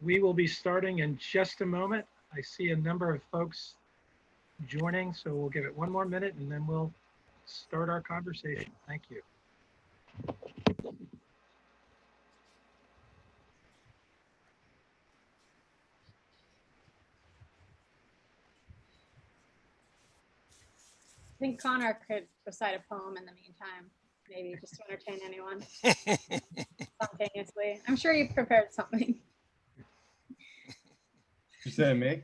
We will be starting in just a moment. I see a number of folks joining, so we'll give it one more minute and then we'll start our conversation. Thank you. I think Connor could recite a poem in the meantime, maybe just to entertain anyone spontaneously. I'm sure you prepared something. You said me?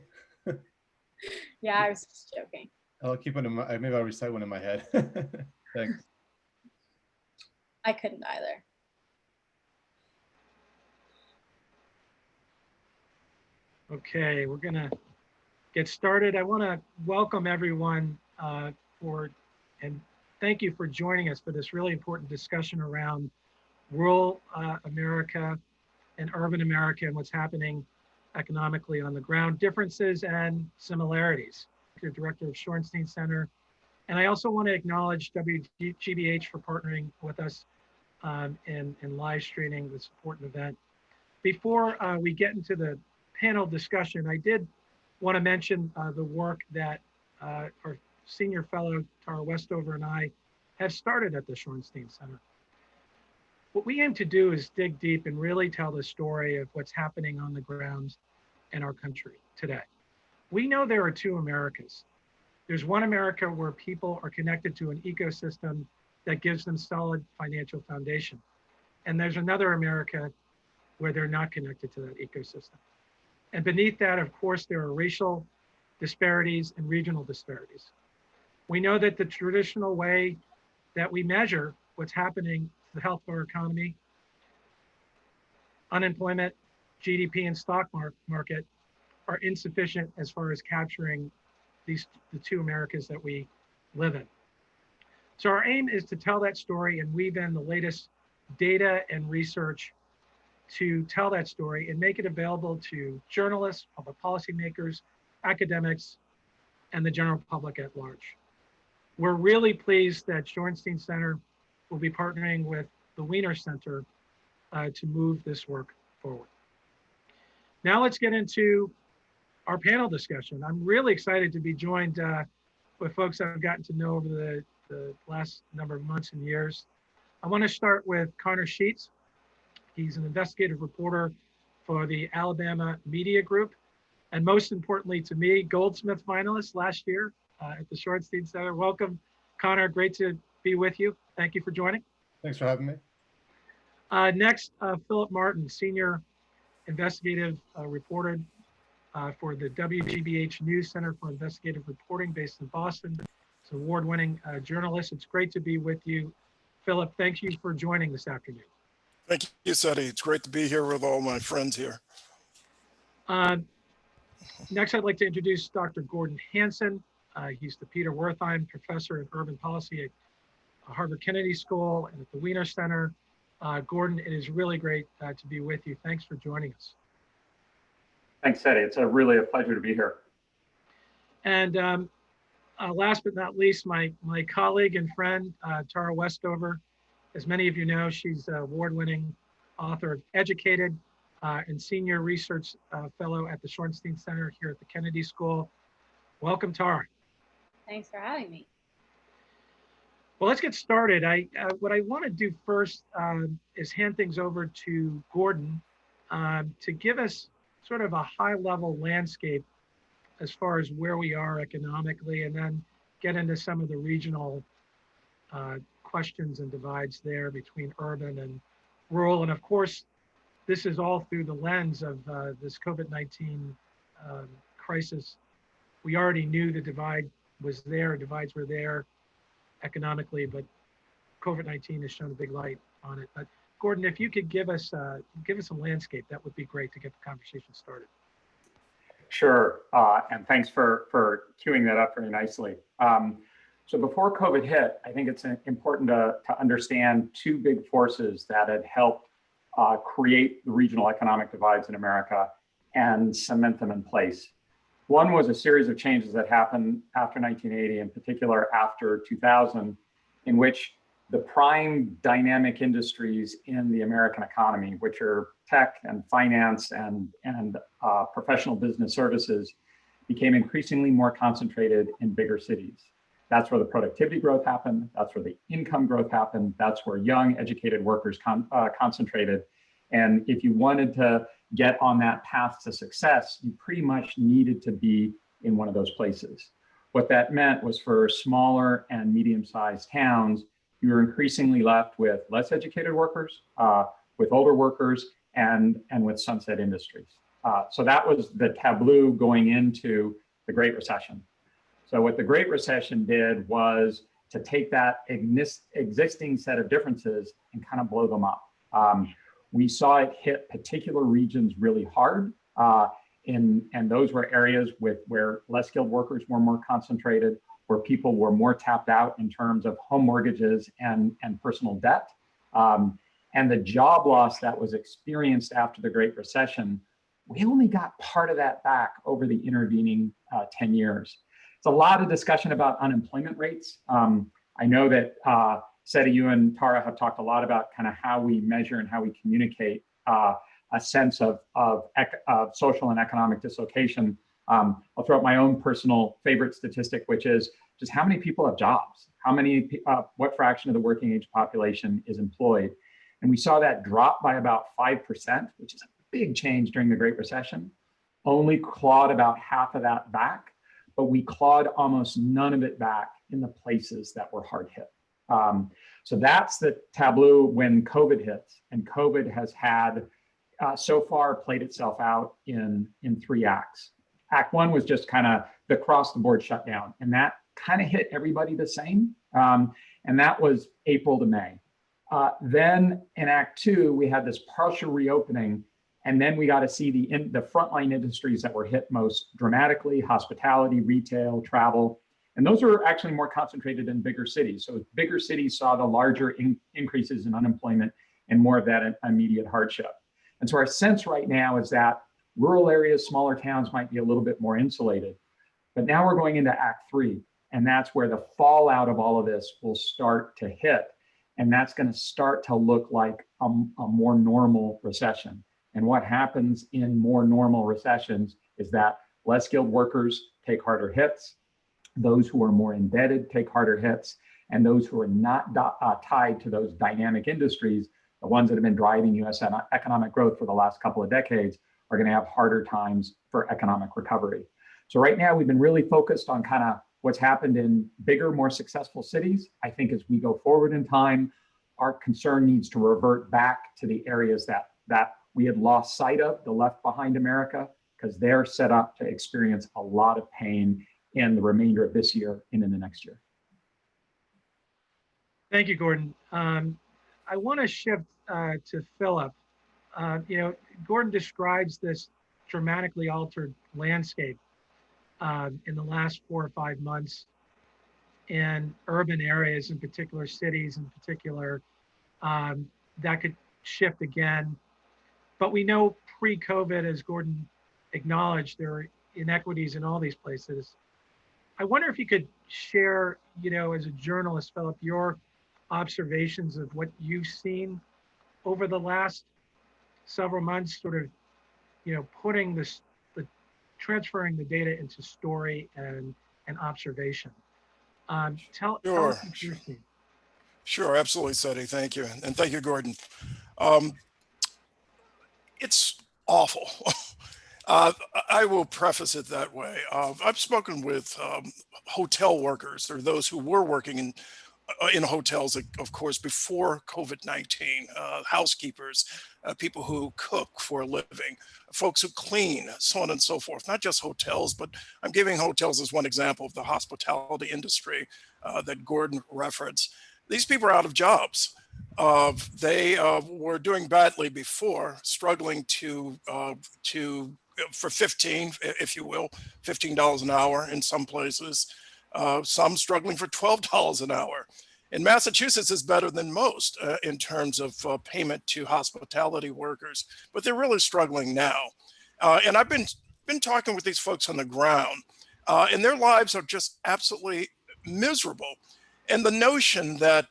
Yeah, I was just joking. I'll keep one in my, maybe I'll recite one in my head. Thanks. I couldn't either. Okay, we're gonna get started. I want to welcome everyone and thank you for joining us for this really important discussion around rural America and urban America and what's happening economically on the ground, differences and similarities. You're director of Shorenstein Center. And I also want to acknowledge WGBH for partnering with us in live streaming this important event. Before we get into the panel discussion, I did want to mention the work that our senior fellow, Tara Westover, and I have started at the Shorenstein Center. What we aim to do is dig deep and really tell the story of what's happening on the ground in our country today. We know there are two Americas. There's one America where people are connected to an ecosystem that gives them solid financial foundation. And there's another America where they're not connected to that ecosystem. And beneath that, of course, there are racial disparities and regional disparities. We know that the traditional way that we measure what's happening to the health of our economy, unemployment, GDP, and stock market are insufficient as far as capturing the two Americas that we live in. So our aim is to tell that story and weave in the latest data and research to tell that story and make it available to journalists, public policymakers, academics, and the general public at large. We're really pleased that Shorenstein Center will be partnering with the Weiner Center to move this work forward. Now let's get into our panel discussion. I'm really excited to be joined with folks I've gotten to know over the last number of months and years. I want to start with Connor Sheets. He's an investigative reporter for the Alabama Media Group. And most importantly to me, Goldsmith finalist last year at the Shorenstein Center. Welcome, Connor. Great to be with you. Thank you for joining. Thanks for having me. Next, Philip Martin, senior investigative reporter for the WGBH News Center for Investigative Reporting based in Boston. It's an award-winning journalist. It's great to be with you. Philip, thank you for joining this afternoon. Thank you, Setti. It's great to be here with all my friends here. Next, I'd like to introduce Dr. Gordon Hanson. He's the Peter Wertheim Professor of Urban Policy at Harvard Kennedy School and at the Weiner Center. Gordon, it is really great to be with you. Thanks for joining us. Thanks, Setti. It's really a pleasure to be here. And last but not least, my colleague and friend, Tara Westover. As many of you know, she's an award-winning author of Educated and senior research fellow at the Shorenstein Center here at the Kennedy School. Welcome, Tara. Thanks for having me. Well, let's get started. What I want to do first is hand things over to Gordon to give us sort of a high-level landscape as far as where we are economically, and then get into some of the regional questions and divides there between urban and rural. And of course, this is all through the lens of this COVID-19 crisis. We already knew the divide was there, divides were there economically, but COVID-19 has shown a big light on it. But Gordon, if you could give us a landscape, that would be great to get the conversation started. Sure, and thanks for queuing that up very nicely. So before COVID hit, I think it's important to understand two big forces that had helped create the regional economic divides in America and cement them in place. One was a series of changes that happened after 1980, in particular after 2000, in which the prime dynamic industries in the American economy, which are tech and finance and professional business services, became increasingly more concentrated in bigger cities. That's where the productivity growth happened. That's where the income growth happened. That's where young, educated workers concentrated. And if you wanted to get on that path to success, you pretty much needed to be in one of those places. What that meant was for smaller and medium-sized towns, you were increasingly left with less educated workers, with older workers, and with sunset industries. So that was the tableau going into the Great Recession. So what the Great Recession did was to take that existing set of differences and kind of blow them up. We saw it hit particular regions really hard, and those were areas where less skilled workers were more concentrated, where people were more tapped out in terms of home mortgages and personal debt. And the job loss that was experienced after the Great Recession, we only got part of that back over the intervening 10 years. It's a lot of discussion about unemployment rates. I know that Setti, you and Tara have talked a lot about kind of how we measure and how we communicate a sense of social and economic dislocation. I'll throw out my own personal favorite statistic, which is just how many people have jobs, what fraction of the working age population is employed. And we saw that drop by about 5%, which is a big change during the Great Recession. Only clawed about half of that back, but we clawed almost none of it back in the places that were hard hit. So that's the tableau when COVID hits, and COVID has had so far played itself out in 3 acts. Act 1 was just kind of the across the board shutdown, and that kind of hit everybody the same. And that was April to May. Then in Act 2, we had this partial reopening, and then we got to see the frontline industries that were hit most dramatically: hospitality, retail, travel. And those are actually more concentrated in bigger cities. So bigger cities saw the larger increases in unemployment and more of that immediate hardship. And so our sense right now is that rural areas, smaller towns might be a little bit more insulated. But now we're going into Act 3, and that's where the fallout of all of this will start to hit. And that's going to start to look like a more normal recession. And what happens in more normal recessions is that less skilled workers take harder hits. Those who are more indebted take harder hits, and those who are not tied to those dynamic industries, the ones that have been driving US economic growth for the last couple of decades, are going to have harder times for economic recovery. So right now we've been really focused on kind of what's happened in bigger, more successful cities. I think as we go forward in time, our concern needs to revert back to the areas that we had lost sight of, the left behind America, because they're set up to experience a lot of pain in the remainder of this year and in the next year. Thank you, Gordon. I want to shift to Philip. Gordon describes this dramatically altered landscape in the last 4 or 5 months in urban areas, in particular cities in particular, that could shift again. But we know pre-COVID, as Gordon acknowledged, there are inequities in all these places. I wonder if you could share, as a journalist, Philip, your observations of what you've seen over the last several months, sort of, putting transferring the data into story and observation. Tell us what you're seeing. Sure, absolutely, Setti. Thank you. And thank you, Gordon. It's awful. I will preface it that way. I've spoken with hotel workers, or those who were working in hotels, of course, before COVID-19, housekeepers, people who cook for a living, folks who clean, so on and so forth. Not just hotels, but I'm giving hotels as one example of the hospitality industry that Gordon referenced. These people are out of jobs. They were doing badly before, struggling for $15, if you will, $15 an hour in some places, some struggling for $12 an hour. In Massachusetts is better than most in terms of payment to hospitality workers, but they're really struggling now. And I've been talking with these folks on the ground, and their lives are just absolutely miserable. And the notion that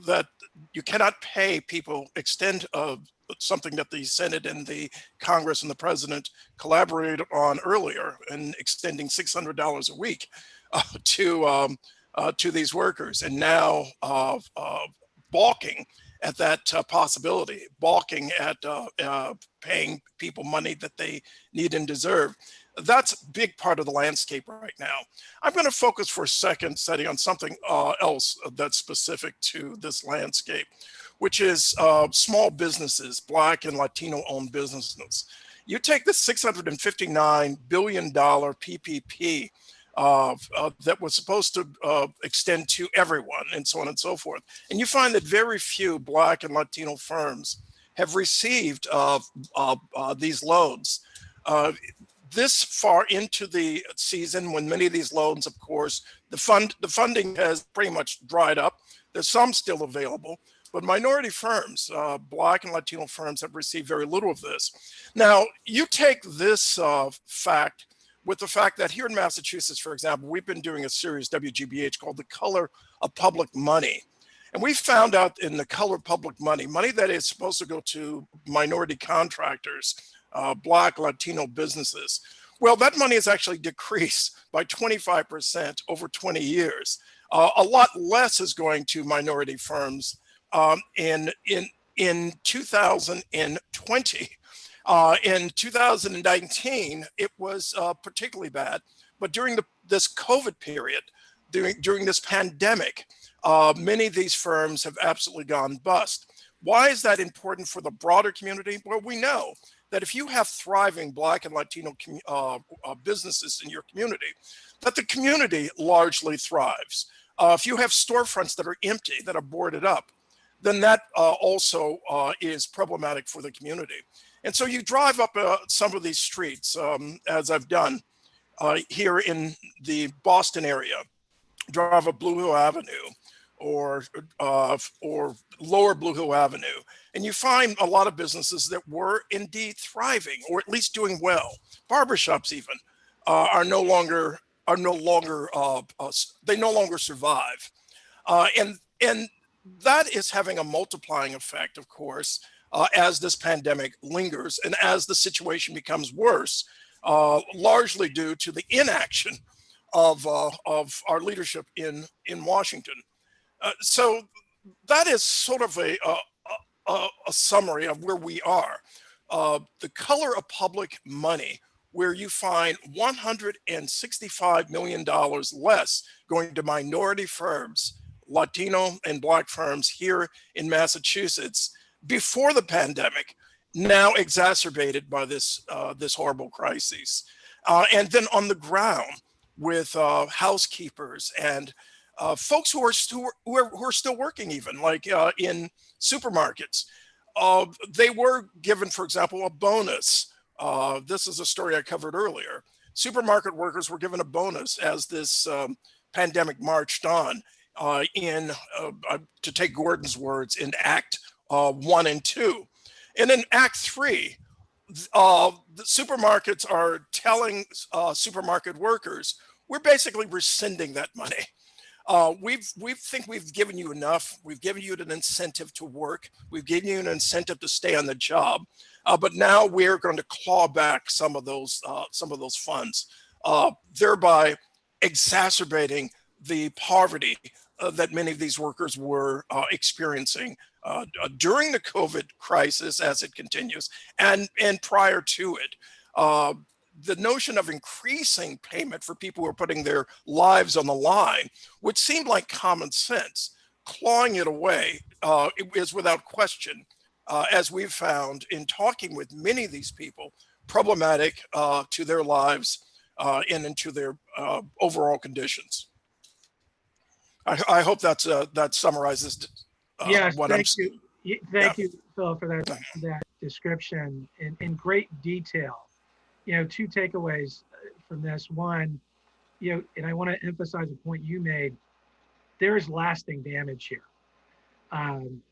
that you cannot pay people, extend something that the Senate and the Congress and the president collaborated on earlier, and extending $600 a week to these workers, and now balking at that possibility, balking at paying people money that they need and deserve. That's a big part of the landscape right now. I'm going to focus for a second, Setti, on something else that's specific to this landscape, which is small businesses, Black and Latino owned businesses. You take the $659 billion PPP that was supposed to extend to everyone, and so on and so forth, and you find that very few Black and Latino firms have received these loans. This far into the season, when many of these loans, of course, the funding has pretty much dried up. There's some still available, but minority firms, Black and Latino firms, have received very little of this. Now, you take this fact with the fact that here in Massachusetts, for example, we've been doing a series, WGBH, called The Color of Public Money. And we found out in the color of public money, money that is supposed to go to minority contractors, Black, Latino businesses. Well, that money has actually decreased by 25% over 20 years. A lot less is going to minority firms in 2020. In 2019, it was particularly bad. But during this COVID period, during this pandemic, many of these firms have absolutely gone bust. Why is that important for the broader community? Well, we know that if you have thriving Black and Latino businesses in your community, that the community largely thrives. If you have storefronts that are empty, that are boarded up, then that also is problematic for the community. And so you drive up some of these streets, as I've done here in the Boston area, drive up Blue Hill Avenue, or lower Blue Hill Avenue, and you find a lot of businesses that were indeed thriving, or at least doing well. Barbershops even they no longer survive, and that is having a multiplying effect, of course, as this pandemic lingers and as the situation becomes worse, largely due to the inaction of our leadership in Washington. So that is sort of a summary of where we are. The color of public money, where you find $165 million less going to minority firms, Latino and Black firms here in Massachusetts before the pandemic, now exacerbated by this horrible crisis. And then on the ground with housekeepers and folks who are still working, even like in supermarkets. They were given, for example, a bonus. This is a story I covered earlier. Supermarket workers were given a bonus as this pandemic marched on to take Gordon's words, in Act 1 and 2. And in Act 3, the supermarkets are telling supermarket workers, we're basically rescinding that money. We think we've given you enough. We've given you an incentive to work. We've given you an incentive to stay on the job. But now we're going to claw back some of those funds, thereby exacerbating the poverty that many of these workers were experiencing during the COVID crisis as it continues, and prior to it. The notion of increasing payment for people who are putting their lives on the line, which seemed like common sense, clawing it away is without question, as we've found in talking with many of these people, problematic to their lives and into their overall conditions. I hope that summarizes Yes, what thank I'm. you. Thank you, Phil, for that description in great detail. You know, two takeaways from this. One, you know, and I want to emphasize a point you made. There is lasting damage here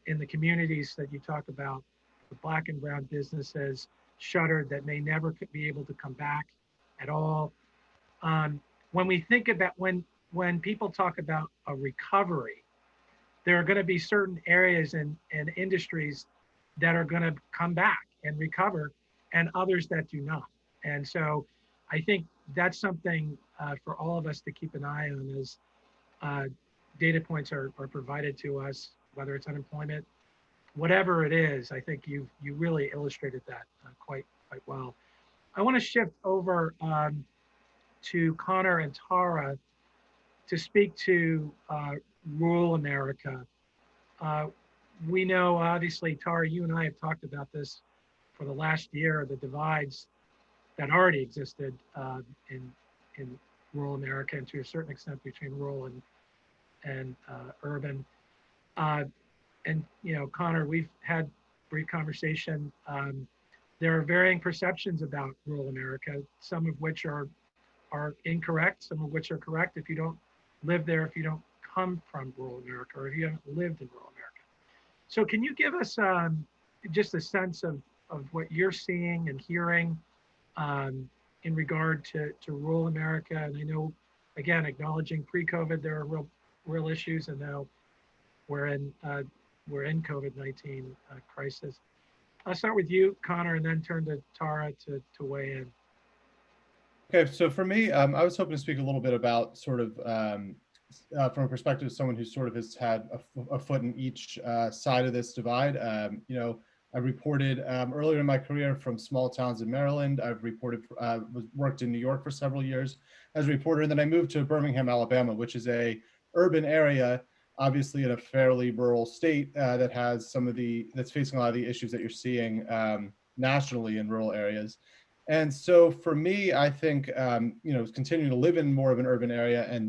in the communities that you talk about. The Black and brown businesses shuttered that may never be able to come back at all. When we think about when when people talk about a recovery, there are going to be certain areas and industries that are going to come back and recover, and others that do not. And so I think that's something for all of us to keep an eye on as uh, data points are provided to us, whether it's unemployment, whatever it is. I think you really illustrated that quite well. I want to shift over to Connor and Tara to speak to rural America. Uh, we know, obviously, Tara, you and I have talked about this for the last year, the divides that already existed in rural America, and to a certain extent between rural and urban. Uh, and Connor, we've had brief conversation. There are varying perceptions about rural America, some of which are incorrect, some of which are correct if you don't live there, if you don't come from rural America, or if you haven't lived in rural America. So can you give us just a sense of what you're seeing and hearing in regard to rural America? And I know, again, acknowledging pre-COVID, there are real issues, and now we're in COVID-19 crisis. I'll start with you, Connor, and then turn to Tara to weigh in. Okay, so for me, I was hoping to speak a little bit about sort of from a perspective of someone who sort of has had a foot in each side of this divide. I reported earlier in my career from small towns in Maryland. I've reported, worked in New York for several years as a reporter, and then I moved to Birmingham, Alabama, which is a urban area, obviously in a fairly rural state that has that's facing a lot of the issues that you're seeing nationally in rural areas. And so for me, I think, continuing to live in more of an urban area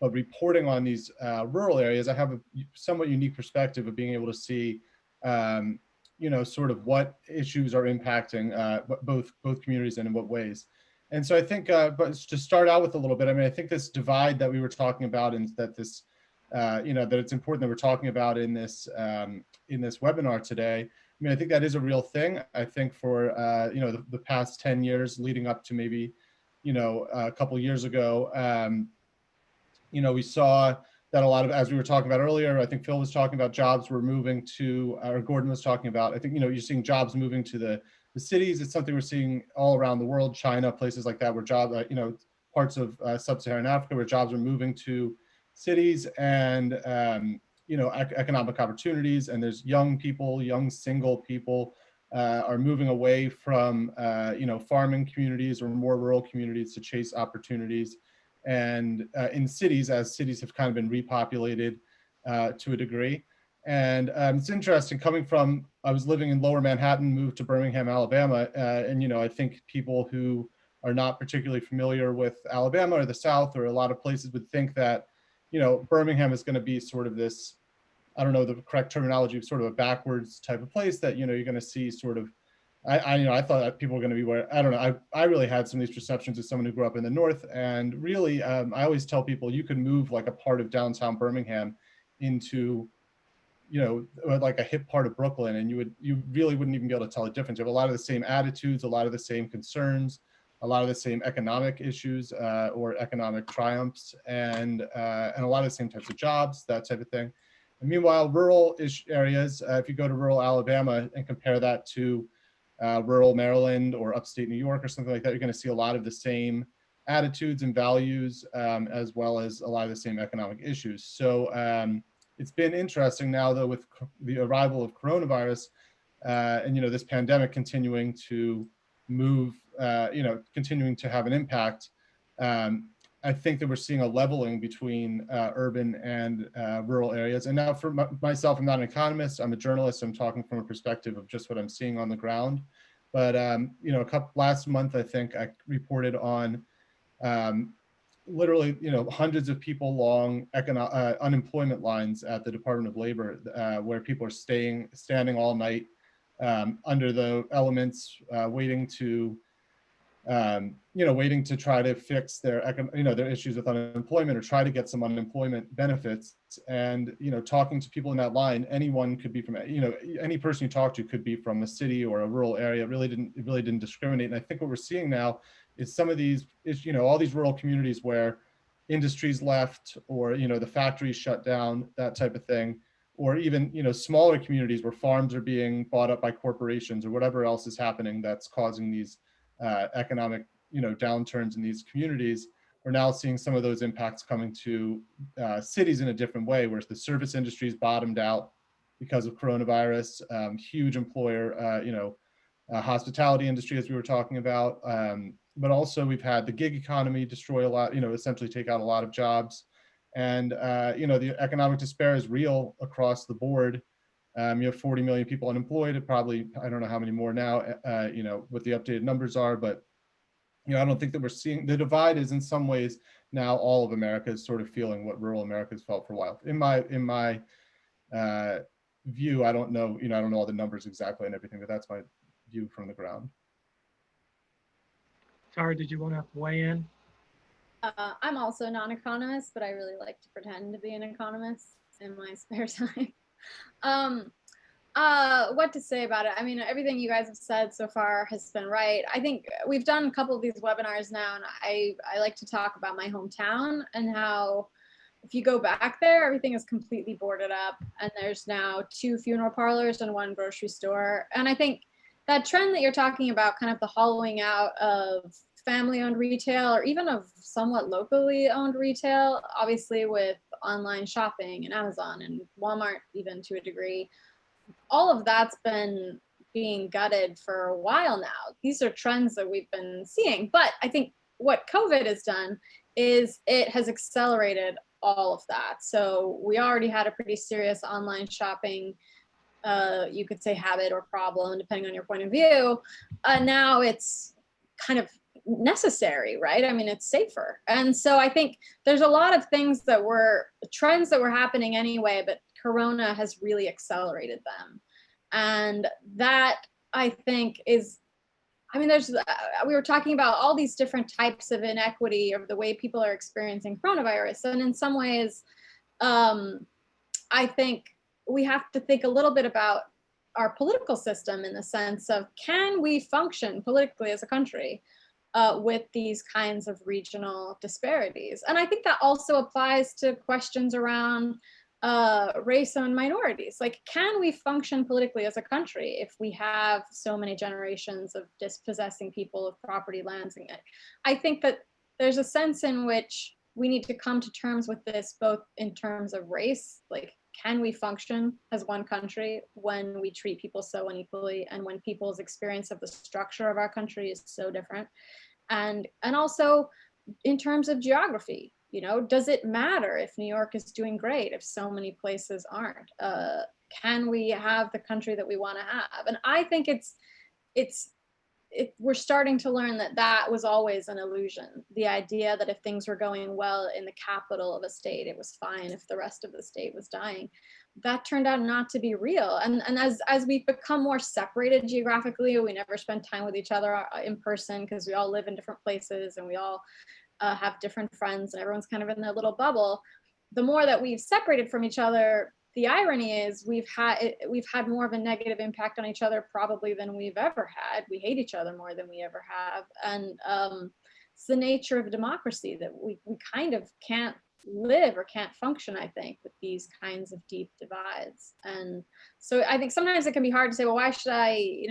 but reporting on these rural areas, I have a somewhat unique perspective of being able to see, sort of what issues are impacting both communities and in what ways. And so I think, but to start out with a little bit, I mean, I think this divide that we were talking about, and that this, that it's important that we're talking about in this webinar today. I mean, I think that is a real thing. I think for, the past 10 years leading up to maybe, a couple of years ago, we saw that a lot of, as we were talking about earlier, I think Phil was talking about jobs were moving to, or Gordon was talking about, I think, you're seeing jobs moving to the cities. It's something we're seeing all around the world, China, places like that, where parts of sub-Saharan Africa, where jobs are moving to cities and, economic opportunities. And there's young single people are moving away from, farming communities or more rural communities to chase opportunities. And in cities, as cities have kind of been repopulated to a degree. And it's interesting coming from, I was living in Lower Manhattan, moved to Birmingham, Alabama. And, I think people who are not particularly familiar with Alabama or the South or a lot of places would think that, Birmingham is going to be sort of this, I don't know the correct terminology, sort of a backwards type of place that, you're going to see sort of, I thought that people were going to be where, I don't know, I really had some of these perceptions as someone who grew up in the North. And really, I always tell people you can move like a part of downtown Birmingham into, like a hip part of Brooklyn, and you really wouldn't even be able to tell the difference. You have a lot of the same attitudes, a lot of the same concerns, a lot of the same economic issues or economic triumphs, and a lot of the same types of jobs, that type of thing. And meanwhile, rural areas, if you go to rural Alabama and compare that to rural Maryland or upstate New York or something like that, you're going to see a lot of the same attitudes and values, as well as a lot of the same economic issues. So it's been interesting now, though, with the arrival of coronavirus and, this pandemic continuing to move, continuing to have an impact. I think that we're seeing a leveling between urban and rural areas. And now for myself, I'm not an economist, I'm a journalist. I'm talking from a perspective of just what I'm seeing on the ground. But, last month, I think I reported on literally, hundreds of people long unemployment lines at the Department of Labor, where people are standing all night under the elements, waiting to try to fix their issues with unemployment or try to get some unemployment benefits. And, talking to people in that line, anyone could be from, any person you talk to could be from a city or a rural area. It really didn't discriminate. And I think what we're seeing now is some of these, all these rural communities where, industries left, or, the factories shut down, that type of thing, or even, smaller communities where farms are being bought up by corporations or whatever else is happening that's causing these economic, downturns in these communities. We're now seeing some of those impacts coming to cities in a different way, where the service industry's bottomed out because of coronavirus, huge employer, hospitality industry, as we were talking about. But also we've had the gig economy destroy a lot, essentially take out a lot of jobs. And, the economic despair is real across the board. You have 40 million people unemployed, and probably, I don't know how many more now, what the updated numbers are, but, I don't think that we're seeing, the divide is in some ways now all of America is sort of feeling what rural America has felt for a while. In my view, I don't know, I don't know all the numbers exactly and everything, but that's my view from the ground. Tara, did you want to weigh in? I'm also a non-economist, but I really like to pretend to be an economist in my spare time. What to say about it? I mean, everything you guys have said so far has been right. I think we've done a couple of these webinars now, and I like to talk about my hometown and how if you go back there, everything is completely boarded up, and there's now 2 funeral parlors and 1 grocery store. And I think that trend that you're talking about, kind of the hollowing out of family-owned retail or even of somewhat locally owned retail, obviously with online shopping and Amazon and Walmart even to a degree, all of that's been being gutted for a while now. These are trends that we've been seeing, but I think what COVID has done is it has accelerated all of that. So we already had a pretty serious online shopping, you could say habit or problem, depending on your point of view. Now it's kind of necessary, right? I mean, it's safer. And so I think there's a lot of things that were trends that were happening anyway, but Corona has really accelerated them. And that, I think, is, I mean, there's, we were talking about all these different types of inequity of the way people are experiencing coronavirus. And in some ways, I think we have to think a little bit about our political system in the sense of, can we function politically as a country with these kinds of regional disparities? And I think that also applies to questions around race and minorities. Like, can we function politically as a country if we have so many generations of dispossessing people of property, lands? And I think that there's a sense in which we need to come to terms with this, both in terms of race, like, can we function as one country when we treat people so unequally and when people's experience of the structure of our country is so different? And also in terms of geography, does it matter if New York is doing great if so many places aren't? Can we have the country that we want to have? And I think we're starting to learn that that was always an illusion. The idea that if things were going well in the capital of a state, it was fine if the rest of the state was dying. That turned out not to be real. And as we've become more separated geographically, we never spend time with each other in person because we all live in different places and we all have different friends and everyone's kind of in their little bubble. The more that we've separated from each other, the irony is we've had more of a negative impact on each other probably than we've ever had. We hate each other more than we ever have. And it's the nature of democracy that we kind of can't live or can't function, I think, with these kinds of deep divides. And so I think sometimes it can be hard to say, well, why should I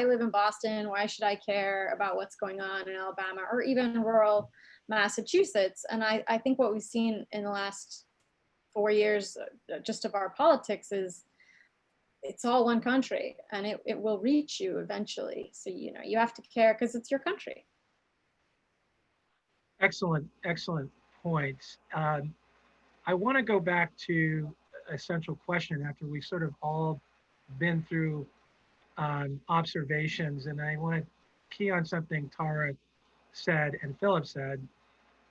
live in Boston, why should I care about what's going on in Alabama or even rural Massachusetts? And I think what we've seen in the last 4 years just of our politics is it's all one country and it will reach you eventually. So, you have to care because it's your country. Excellent points. I want to go back to a central question after we've sort of all been through observations, and I want to key on something Tara said and Philip said.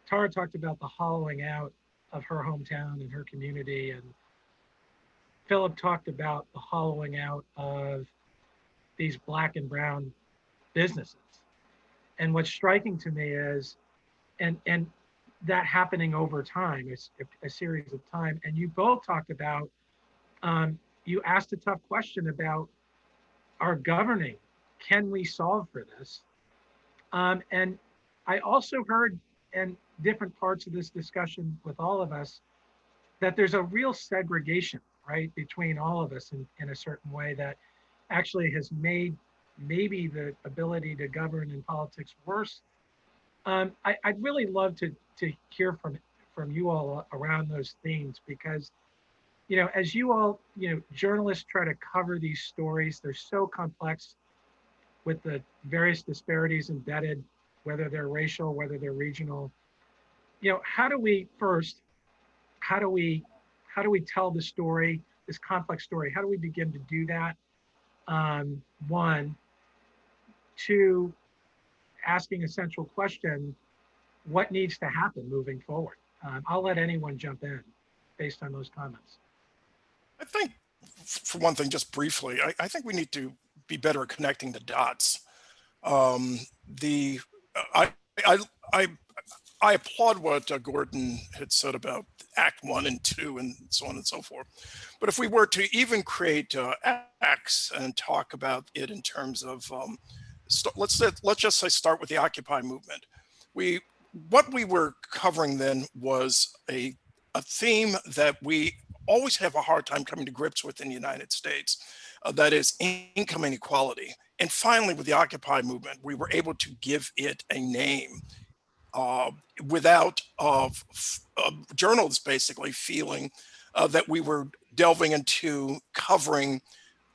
Tara talked about the hollowing out of her hometown and her community, and Philip talked about the hollowing out of these Black and brown businesses. And what's striking to me is, and that happening over time, a series of time. And you both talked about, you asked a tough question about our governing. Can we solve for this? And I also heard, and different parts of this discussion with all of us, that there's a real segregation, right, between all of us in a certain way that actually has made maybe the ability to govern in politics worse. I'd really love to hear from you all around those themes, because as you all, journalists try to cover these stories, they're so complex with the various disparities embedded, whether they're racial, whether they're regional. How do we first, how do we tell the story, this complex story? How do we begin to do that? One, two, asking a central question: what needs to happen moving forward? I'll let anyone jump in based on those comments. I think, for one thing, just briefly, I think we need to be better at connecting the dots. The I I I I applaud what Gordon had said about Act 1 and 2 and so on and so forth. But if we were to even create acts and talk about it in terms of, let's just say start with the Occupy movement. What we were covering then was a theme that we always have a hard time coming to grips with in the United States, that is income inequality. And finally, with the Occupy movement, we were able to give it a name without journalists basically feeling that we were delving into covering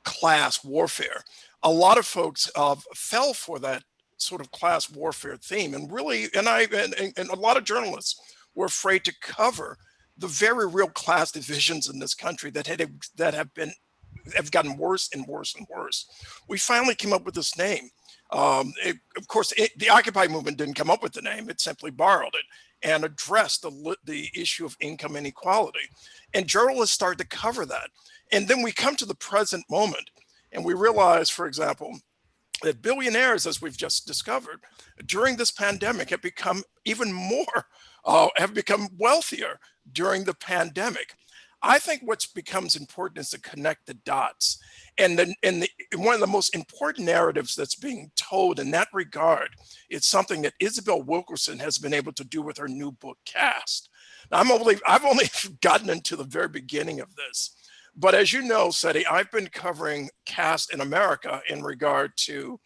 class warfare. A lot of folks fell for that sort of class warfare theme, and really, and a lot of journalists were afraid to cover the very real class divisions in this country that have gotten worse and worse and worse. We finally came up with this name. Of course, the Occupy movement didn't come up with the name; it simply borrowed it and addressed the issue of income inequality. And journalists started to cover that. And then we come to the present moment, and we realize, for example, that billionaires, as we've just discovered, during this pandemic have become even more, have become wealthier during the pandemic. I think what becomes important is to connect the dots. And one of the most important narratives that's being told in that regard is something that Isabel Wilkerson has been able to do with her new book, Caste. Now, I've only gotten into the very beginning of this. But as you know, Setti, I've been covering caste in America in regard to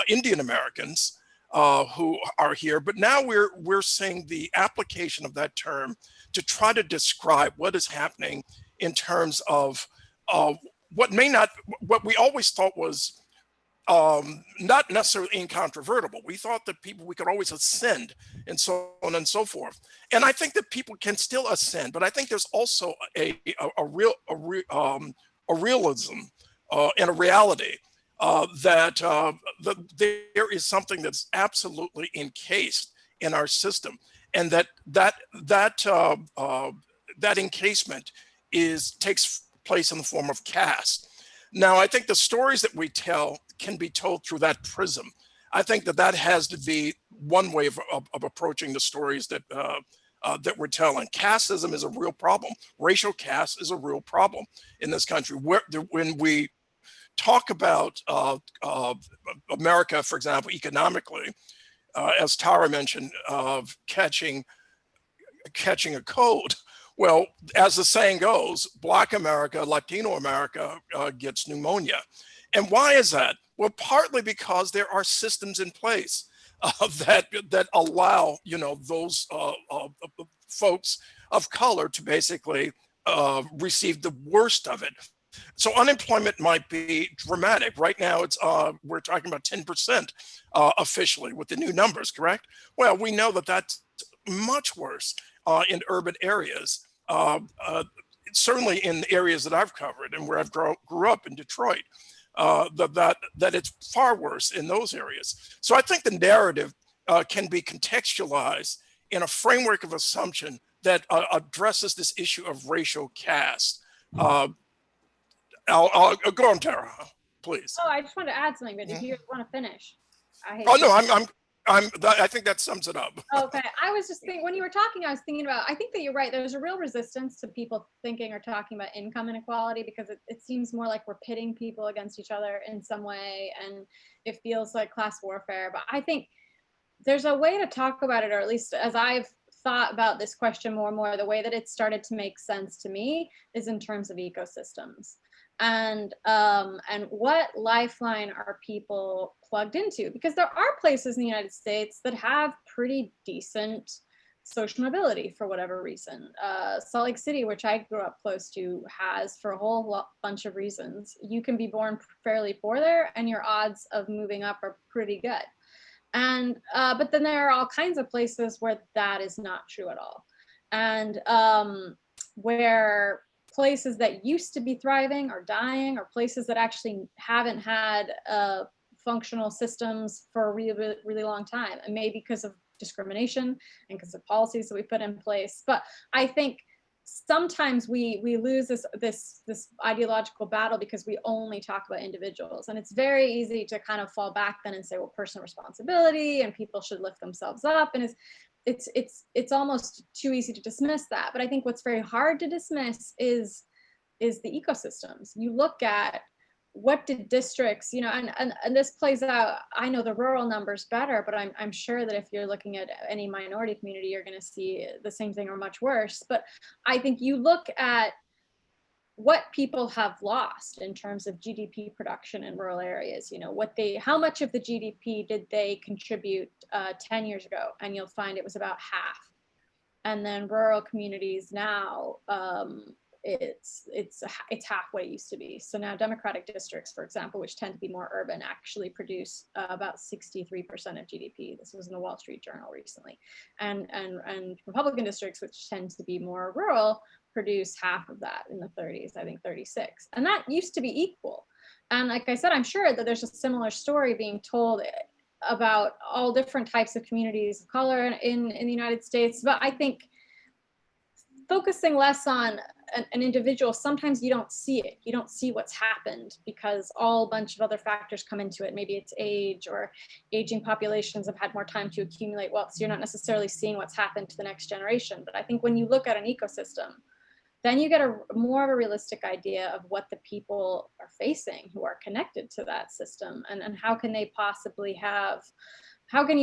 Indian Americans who are here. But now we're seeing the application of that term to try to describe what is happening in terms of what we always thought was not necessarily incontrovertible. We thought that we could always ascend and so on and so forth. And I think that people can still ascend, but I think there's also a realism and a reality that there is something that's absolutely encased in our system, and that encasement takes place in the form of caste. Now, I think the stories that we tell can be told through that prism. I think that has to be one way of approaching the stories that we're telling. Casteism is a real problem. Racial caste is a real problem in this country. When we talk about America, for example, economically, as Tara mentioned, of catching a cold. Well, as the saying goes, Black America, Latino America gets pneumonia. And why is that? Well, partly because there are systems in place that allow, those folks of color to basically receive the worst of it. So unemployment might be dramatic. Right now, we're talking about 10% officially with the new numbers, correct? Well, we know that that's much worse in urban areas. Certainly in the areas that I've covered and where I've grew up in Detroit, that it's far worse in those areas. So I think the narrative can be contextualized in a framework of assumption that addresses this issue of racial caste. I'll go on, Tara, please. Oh, I just wanted to add something, but if you want to finish, I think that sums it up. Okay, I was just thinking, when you were talking, I was thinking about, I think that you're right. There's a real resistance to people thinking or talking about income inequality because it seems more like we're pitting people against each other in some way, and it feels like class warfare. But I think there's a way to talk about it, or at least as I've thought about this question more and more, the way that it started to make sense to me is in terms of ecosystems. And what lifeline are people plugged into? Because there are places in the United States that have pretty decent social mobility for whatever reason. Salt Lake City, which I grew up close to, has for a whole bunch of reasons. You can be born fairly poor there and your odds of moving up are pretty good. And but then there are all kinds of places where that is not true at all. And where places that used to be thriving are dying, or places that actually haven't had functional systems for a really, really long time, and maybe because of discrimination and because of policies that we put in place. But I think sometimes we lose this ideological battle because we only talk about individuals, and it's very easy to kind of fall back then and say, well, personal responsibility and people should lift themselves up, and it's almost too easy to dismiss that. But I think what's very hard to dismiss is the ecosystems. You look at what did districts, and this plays out, I know the rural numbers better, but I'm sure that if you're looking at any minority community, you're going to see the same thing or much worse. But I think you look at what people have lost in terms of GDP production in rural areas, how much of the GDP did they contribute 10 years ago? And you'll find it was about half. And then rural communities now, it's half what it used to be. So now Democratic districts, for example, which tend to be more urban, actually produce about 63% of GDP. This was in the Wall Street Journal recently. And Republican districts, which tend to be more rural, produce half of that in the 30s, I think 36. And that used to be equal. And like I said, I'm sure that there's a similar story being told about all different types of communities of color in the United States. But I think focusing less on an individual, sometimes you don't see it. You don't see what's happened because all bunch of other factors come into it. Maybe it's age, or aging populations have had more time to accumulate wealth. So you're not necessarily seeing what's happened to the next generation. But I think when you look at an ecosystem, then you get a more of a realistic idea of what the people are facing who are connected to that system, and how can you possibly have an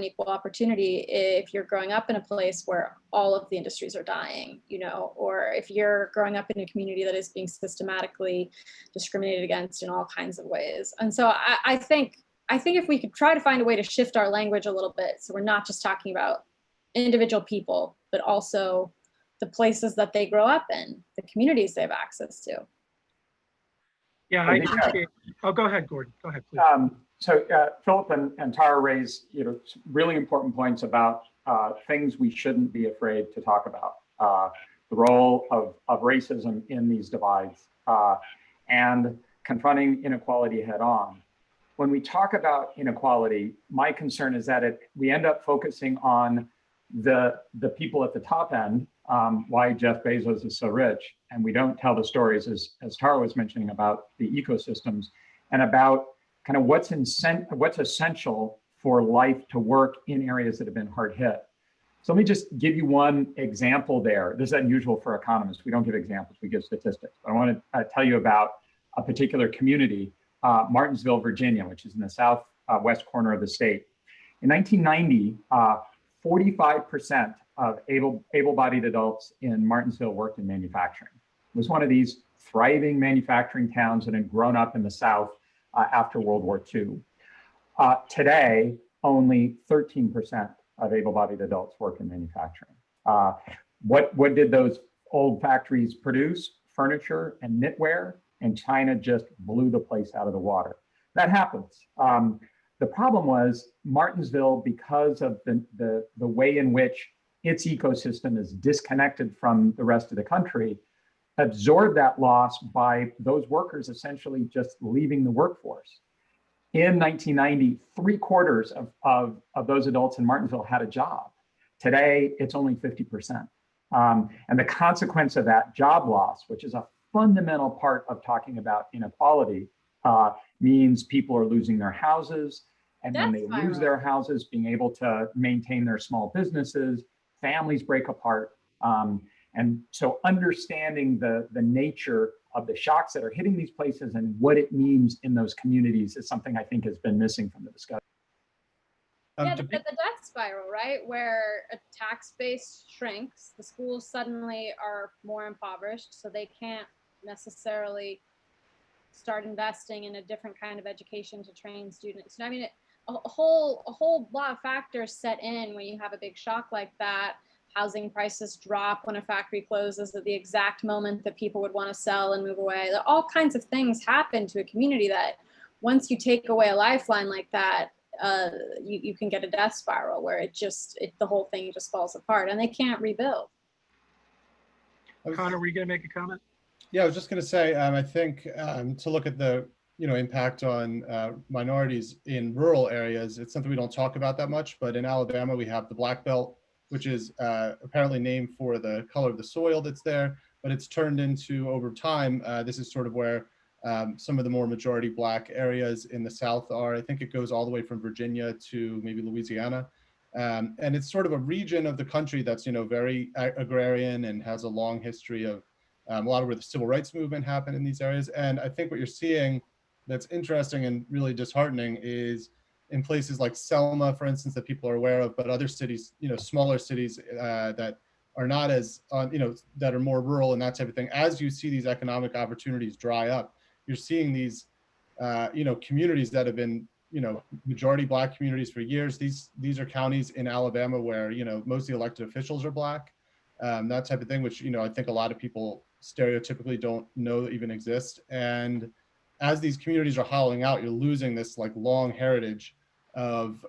equal opportunity if you're growing up in a place where all of the industries are dying, or if you're growing up in a community that is being systematically discriminated against in all kinds of ways. And so I think if we could try to find a way to shift our language a little bit, so we're not just talking about individual people, but also the places that they grow up in, the communities they have access to. Yeah, I appreciate. Oh, go ahead, Gordon. Go ahead, please. So Philip and Tara raised, really important points about things we shouldn't be afraid to talk about. The role of racism in these divides and confronting inequality head on. When we talk about inequality, my concern is that we end up focusing on the people at the top end, why Jeff Bezos is so rich, and we don't tell the stories, as Tara was mentioning, about the ecosystems and about kind of what's essential for life to work in areas that have been hard hit. So let me just give you one example there. This is unusual for economists. We don't give examples, we give statistics. But I want to tell you about a particular community, Martinsville, Virginia, which is in the southwest corner of the state. In 1990, 45% of able-bodied adults in Martinsville worked in manufacturing. It was one of these thriving manufacturing towns that had grown up in the South after World War II. Today, only 13% of able-bodied adults work in manufacturing. What did those old factories produce? Furniture and knitwear, and China just blew the place out of the water. That happens. The problem was Martinsville, because of the way in which its ecosystem is disconnected from the rest of the country, absorbed that loss by those workers essentially just leaving the workforce. In 1990, 3/4 of those adults in Martinsville had a job. Today, it's only 50%. And the consequence of that job loss, which is a fundamental part of talking about inequality, means people are losing their houses. And when they lose their houses, being able to maintain their small businesses, families break apart. And so understanding the nature of the shocks that are hitting these places and what it means in those communities is something I think has been missing from the discussion. Yeah, the death spiral, right? Where a tax base shrinks, the schools suddenly are more impoverished, so they can't necessarily start investing in a different kind of education to train students. I mean, a whole lot of factors set in when you have a big shock like that. Housing prices drop when a factory closes at the exact moment that people would want to sell and move away. All kinds of things happen to a community that once you take away a lifeline like that, you can get a death spiral where the whole thing just falls apart and they can't rebuild. Connor, were you going to make a comment? Yeah, I was just going to say, I think to look at the impact on minorities in rural areas, it's something we don't talk about that much. But in Alabama, we have the Black Belt, which is apparently named for the color of the soil that's there. But it's turned into, over time, this is sort of where some of the more majority Black areas in the South are. I think it goes all the way from Virginia to maybe Louisiana. And it's sort of a region of the country that's very agrarian and has a long history of a lot of where the civil rights movement happened in these areas. And I think what you're seeing that's interesting and really disheartening is in places like Selma, for instance, that people are aware of, but other cities, smaller cities that are not as, that are more rural and that type of thing. As you see these economic opportunities dry up, you're seeing these, communities that have been, majority Black communities for years. These are counties in Alabama where, most of the elected officials are Black. That type of thing, which, I think a lot of people stereotypically don't know even exist. And as these communities are hollowing out, you're losing this like long heritage of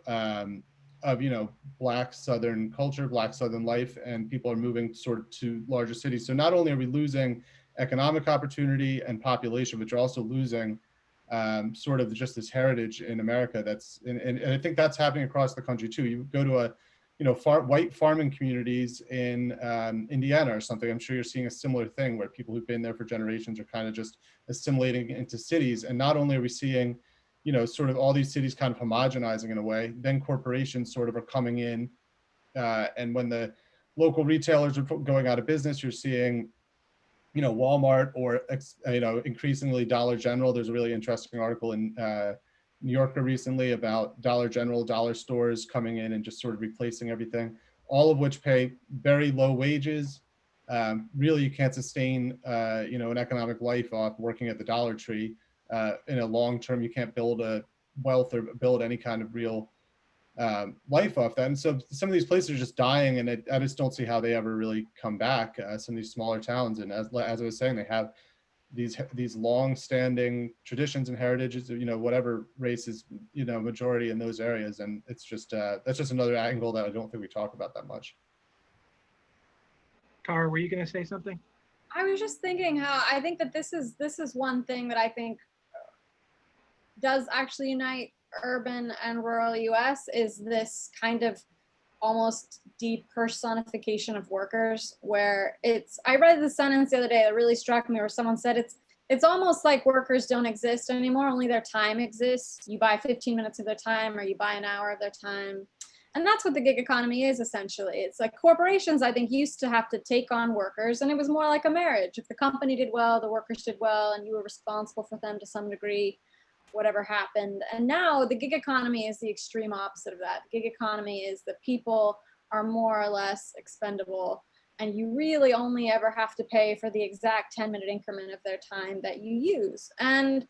Black Southern culture, Black Southern life, and people are moving sort of to larger cities. So not only are we losing economic opportunity and population, but you're also losing sort of just this heritage in America. And I think that's happening across the country too. You go to white farming communities in Indiana or something. I'm sure you're seeing a similar thing where people who've been there for generations are kind of just assimilating into cities. And not only are we seeing, sort of all these cities kind of homogenizing in a way, then corporations sort of are coming in. And when the local retailers are going out of business, you're seeing, Walmart or, increasingly Dollar General. There's a really interesting article in New Yorker recently about Dollar General, dollar stores coming in and just sort of replacing everything, all of which pay very low wages. Really, you can't sustain, an economic life off working at the Dollar Tree. In a long term, you can't build a wealth or build any kind of real life off that. And so some of these places are just dying, and I just don't see how they ever really come back. Some of these smaller towns, and as I was saying, they have these long-standing traditions and heritages, whatever race is, majority in those areas. And it's just, that's just another angle that I don't think we talk about that much. Tara, were you going to say something? I was just thinking how I think that this is one thing that I think does actually unite urban and rural US is this kind of almost depersonification of workers, where I read the sentence the other day that really struck me, where someone said it's almost like workers don't exist anymore, only their time exists. You buy 15 minutes of their time or you buy an hour of their time. And that's what the gig economy is essentially. It's like corporations, I think, used to have to take on workers, and it was more like a marriage. If the company did well, the workers did well, and you were responsible for them to some degree, whatever happened. And now the gig economy is the extreme opposite of that. The gig economy is that people are more or less expendable, and you really only ever have to pay for the exact 10-minute increment of their time that you use. And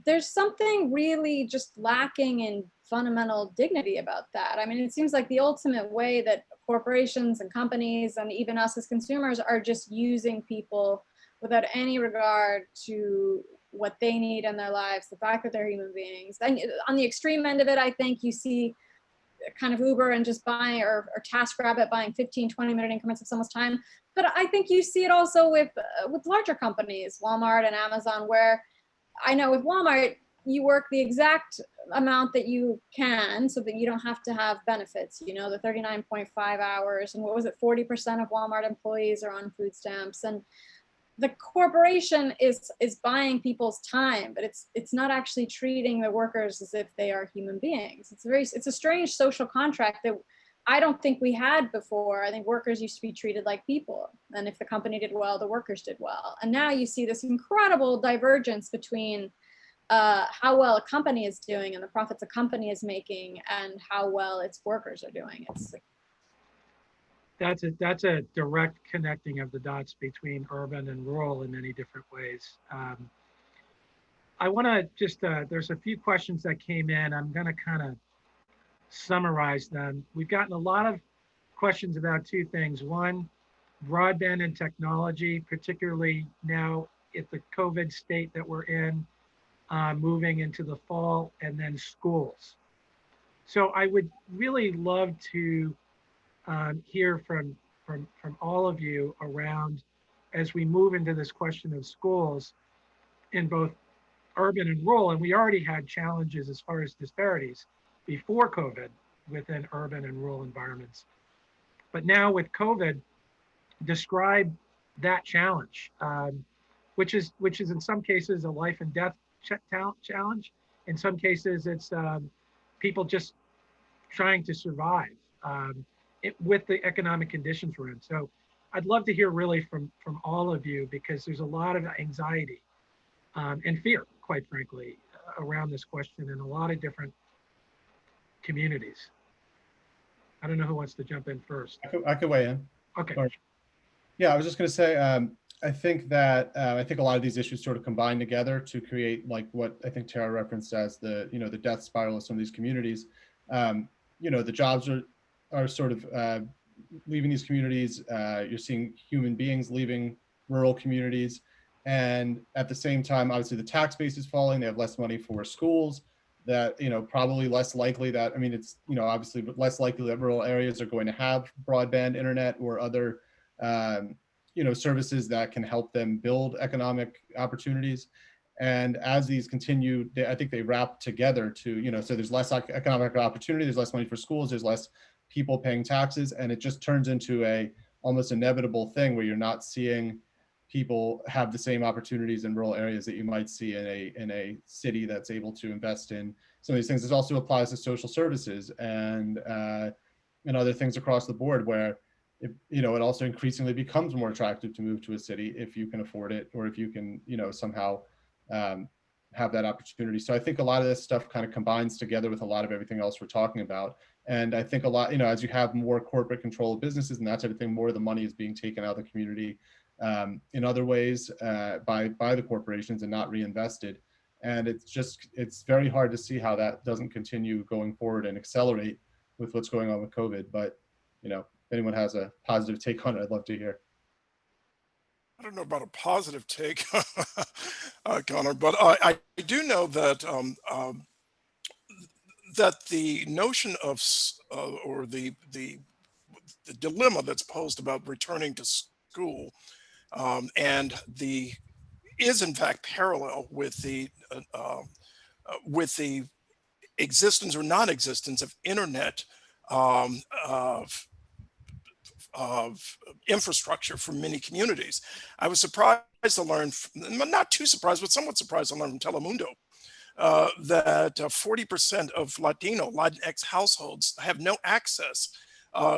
there's something really just lacking in fundamental dignity about that. I mean, it seems like the ultimate way that corporations and companies and even us as consumers are just using people without any regard to what they need in their lives, the fact that they're human beings. And on the extreme end of it, I think you see kind of Uber and just buying or TaskRabbit buying 15, 20-minute increments of someone's time. But I think you see it also with larger companies, Walmart and Amazon, where I know with Walmart, you work the exact amount that you can so that you don't have to have benefits, the 39.5 hours. And what was it, 40% of Walmart employees are on food stamps. And the corporation is buying people's time, but it's not actually treating the workers as if they are human beings. It's a strange social contract that I don't think we had before. I think workers used to be treated like people. And if the company did well, the workers did well. And now you see this incredible divergence between how well a company is doing and the profits a company is making and how well its workers are doing. It's like, That's a direct connecting of the dots between urban and rural in many different ways. I want to just, there's a few questions that came in. I'm going to kind of summarize them. We've gotten a lot of questions about two things. One, broadband and technology, particularly now at the COVID state that we're in, moving into the fall, and then schools. So I would really love to hear from all of you around, as we move into this question of schools in both urban and rural, and we already had challenges as far as disparities before COVID within urban and rural environments. But now with COVID, describe that challenge, which is in some cases a life and death challenge. In some cases, it's people just trying to survive with the economic conditions we're in. So I'd love to hear really from all of you, because there's a lot of anxiety and fear, quite frankly, around this question in a lot of different communities. I don't know who wants to jump in first. I could weigh in. Okay. Sorry. Yeah, I was just going to say, I think that I think a lot of these issues sort of combine together to create like what I think Tara referenced as the, you know, the death spiral of some of these communities. You know, the jobs are sort of leaving these communities. You're seeing human beings leaving rural communities. And at the same time, obviously the tax base is falling. They have less money for schools. That, you know, probably less likely that, I mean, it's, you know, obviously less likely that rural areas are going to have broadband internet or other, you know, services that can help them build economic opportunities. And as these continue, I think they wrap together to, you know, so there's less economic opportunity, there's less money for schools, there's less people paying taxes, and it just turns into a almost inevitable thing where you're not seeing people have the same opportunities in rural areas that you might see in a city that's able to invest in some of these things. This also applies to social services and other things across the board, where you know, it also increasingly becomes more attractive to move to a city if you can afford it, or if you can, you know, somehow have that opportunity. So I think a lot of this stuff kind of combines together with a lot of everything else we're talking about. And I think a lot, you know, as you have more corporate control of businesses and that sort of thing, more of the money is being taken out of the community in other ways by the corporations and not reinvested. And it's very hard to see how that doesn't continue going forward and accelerate with what's going on with COVID. But, you know, if anyone has a positive take on it, I'd love to hear. I don't know about a positive take, Connor, but I do know that that the notion of or the dilemma that's posed about returning to school and the is in fact parallel with the existence or non-existence of internet of infrastructure for many communities. I was surprised to learn, not too surprised, but somewhat surprised to learn from Telemundo that 40% of Latinx households have no access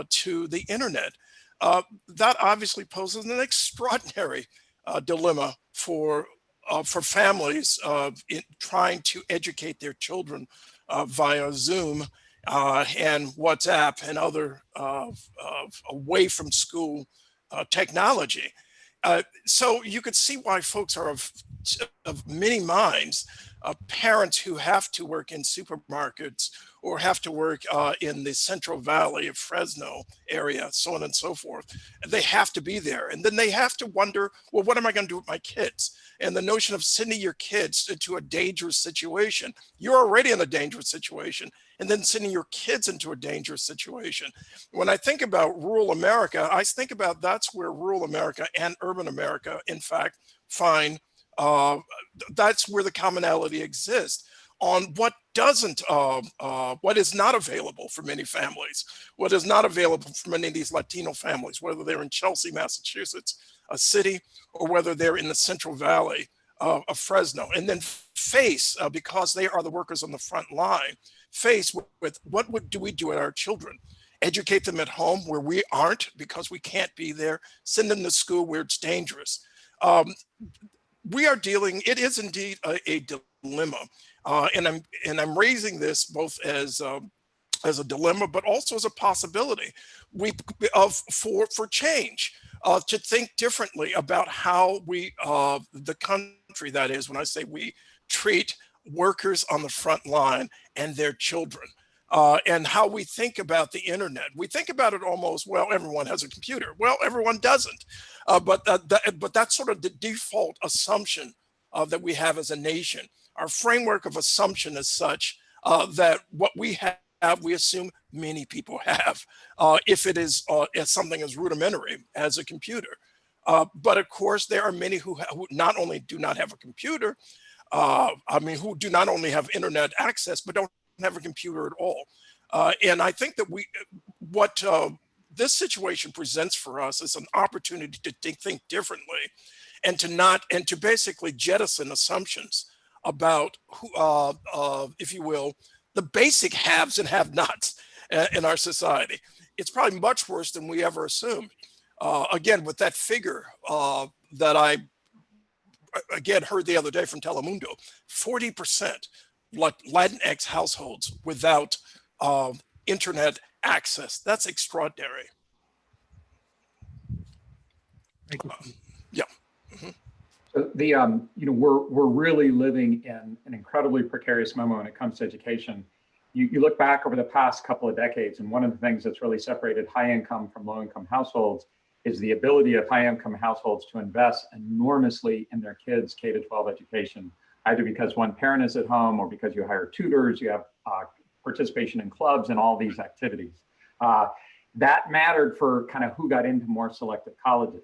to the internet. That obviously poses an extraordinary dilemma for families in trying to educate their children via Zoom and WhatsApp and other away from school technology. So you could see why folks are of many minds, parents who have to work in supermarkets or have to work in the Central Valley of Fresno area, so on and so forth. They have to be there. And then they have to wonder, well, what am I going to do with my kids? And the notion of sending your kids into a dangerous situation. You're already in a dangerous situation, and then sending your kids into a dangerous situation. When I think about rural America, I think about that's where rural America and urban America, in fact, find that's where the commonality exists on what doesn't, what is not available for many families, what is not available for many of these Latino families, whether they're in Chelsea, Massachusetts, a city, or whether they're in the Central Valley of Fresno, and then face, because they are the workers on the front line, face with what do we do with our children? Educate them at home where we aren't because we can't be there, send them to school where it's dangerous. we are dealing, it is indeed a dilemma. And I'm raising this both as a dilemma, but also as a possibility for change, to think differently about how we, the country, that is, when I say we, treat workers on the front line and their children. And how we think about the internet. We think about it almost, well, everyone has a computer. Well, everyone doesn't. But that's sort of the default assumption that we have as a nation. Our framework of assumption is such that what we have, we assume many people have, if it is as something as rudimentary as a computer. But of course, there are many who not only do not have a computer, who do not only have internet access, but don't have a computer at all. And I think that what this situation presents for us is an opportunity to think differently, and to basically jettison assumptions about if you will, the basic haves and have-nots in our society. It's probably much worse than we ever assumed. Again, with that figure that I again heard the other day from Telemundo, 40% Latinx households without internet access. That's extraordinary. Thank you. Yeah. Mm-hmm. So we're really living in an incredibly precarious moment when it comes to education. You look back over the past couple of decades, and one of the things that's really separated high income from low income households is the ability of high income households to invest enormously in their kids' K-12 education, either because one parent is at home or because you hire tutors, you have participation in clubs and all these activities. That mattered for kind of who got into more selective colleges.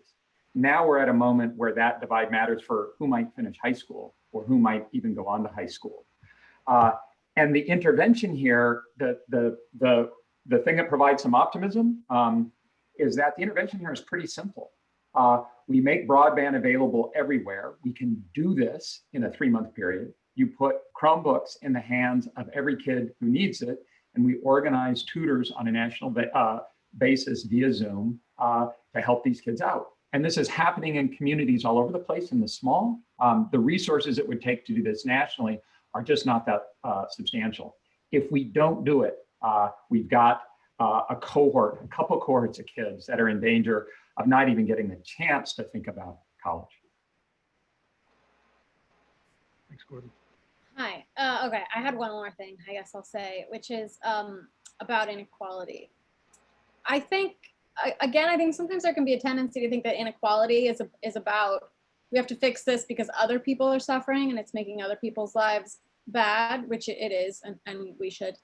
Now we're at a moment where that divide matters for who might finish high school or who might even go on to high school. And the intervention here, the thing that provides some optimism is that the intervention here is pretty simple. We make broadband available everywhere. We can do this in a 3-month period. You put Chromebooks in the hands of every kid who needs it, and we organize tutors on a national basis via Zoom to help these kids out. And this is happening in communities all over the place in the small. The resources it would take to do this nationally are just not that substantial. If we don't do it, we've got a couple cohorts of kids that are in danger of not even getting the chance to think about college. Thanks, Gordon. Hi. Okay, I had one more thing, I guess I'll say, which is about inequality. I think, again, I think sometimes there can be a tendency to think that inequality is about, we have to fix this because other people are suffering and it's making other people's lives bad, which it is, and we should.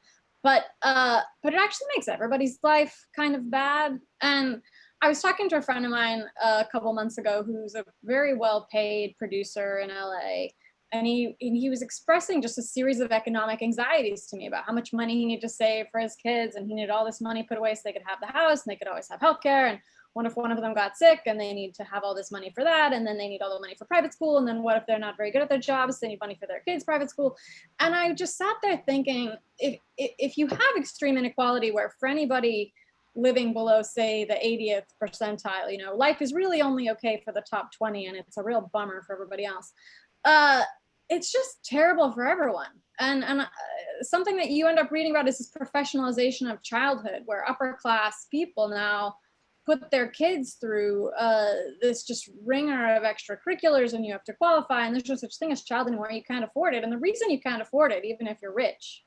But it actually makes everybody's life kind of bad. And I was talking to a friend of mine a couple months ago who's a very well-paid producer in LA. And he was expressing just a series of economic anxieties to me about how much money he needed to save for his kids, and he needed all this money put away so they could have the house and they could always have healthcare. And what if one of them got sick and they need to have all this money for that, and then they need all the money for private school, and then what if they're not very good at their jobs, they need money for their kids' private school. And I just sat there thinking, if you have extreme inequality where for anybody living below, say, the 80th percentile, life is really only okay for the top 20, and it's a real bummer for everybody else. It's just terrible for everyone. And something that you end up reading about is this professionalization of childhood, where upper class people now put their kids through this just ringer of extracurriculars, and you have to qualify, and there's no such thing as child anymore. You can't afford it. And the reason you can't afford it, even if you're rich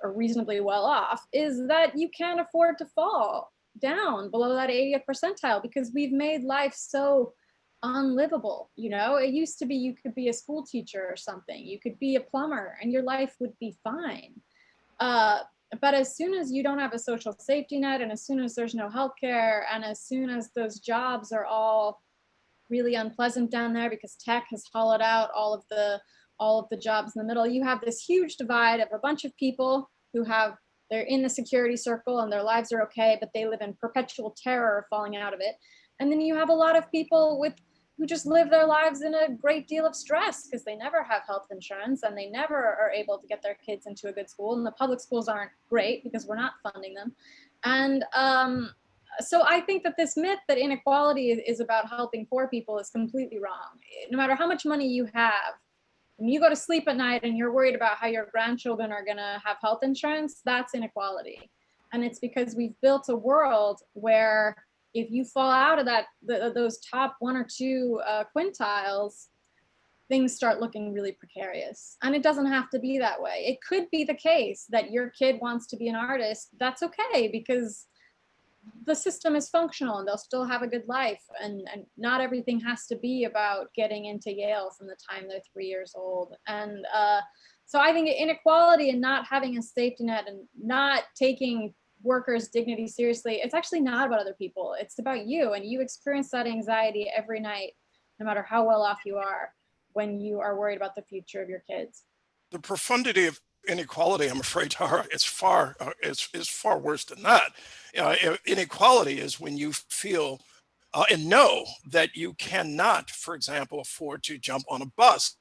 or reasonably well off, is that you can't afford to fall down below that 80th percentile, because we've made life so unlivable. It used to be you could be a school teacher or something, you could be a plumber, and your life would be fine. But as soon as you don't have a social safety net, and as soon as there's no healthcare, and as soon as those jobs are all really unpleasant down there because tech has hollowed out all of the jobs in the middle, you have this huge divide of a bunch of people who they're in the security circle and their lives are okay, but they live in perpetual terror of falling out of it. And then you have a lot of people who just live their lives in a great deal of stress because they never have health insurance and they never are able to get their kids into a good school. And the public schools aren't great because we're not funding them. And so I think that this myth that inequality is about helping poor people is completely wrong. No matter how much money you have, when you go to sleep at night and you're worried about how your grandchildren are going to have health insurance, that's inequality. And it's because we've built a world where if you fall out of those top 1 or 2 quintiles, things start looking really precarious. And it doesn't have to be that way. It could be the case that your kid wants to be an artist. That's okay, because the system is functional and they'll still have a good life. And not everything has to be about getting into Yale from the time they're 3 years old. And so I think inequality and not having a safety net and not taking workers' dignity seriously, it's actually not about other people. It's about you, and you experience that anxiety every night, no matter how well off you are, when you are worried about the future of your kids. The profundity of inequality, I'm afraid, Tara, is far worse than that. Inequality is when you feel and know that you cannot, for example, afford to jump on a bus